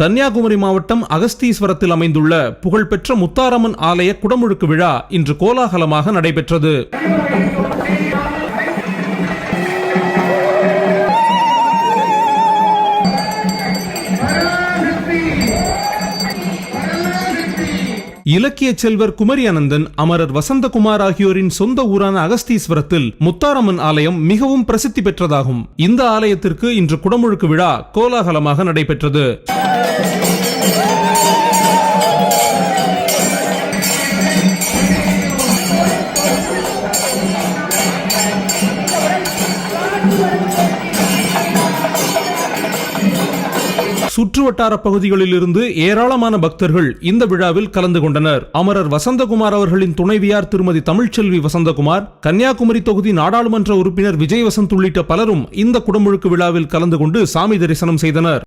கன்னியாகுமரி மாவட்டம் அகஸ்தீஸ்வரத்தில் அமைந்துள்ள புகழ்பெற்ற முத்தாரம்மன் ஆலய குடமுழுக்கு விழா இன்று கோலாகலமாக நடைபெற்றது. இலக்கிய செல்வர் குமரி அனந்தன், அமரர் வசந்தகுமார் ஆகியோரின் சொந்த ஊரான அகஸ்தீஸ்வரத்தில் முத்தாரம்மன் ஆலயம் மிகவும் பிரசித்தி பெற்றதாகும். இந்த ஆலயத்திற்கு இன்று குடமுழுக்கு விழா கோலாகலமாக நடைபெற்றது. சுற்றுவட்டார பகுதிகளில் இருந்து ஏராளமான பக்தர்கள் இந்த விழாவில் கலந்து கொண்டனர். அமரர் வசந்தகுமார் அவர்களின் துணைவியார் திருமதி தமிழ்ச்செல்வி வசந்தகுமார், கன்னியாகுமரி தொகுதி நாடாளுமன்ற உறுப்பினர் விஜய் வசந்த் உள்ளிட்ட பலரும் இந்த குடமுழுக்கு விழாவில் கலந்து கொண்டு சாமி தரிசனம் செய்தனர்.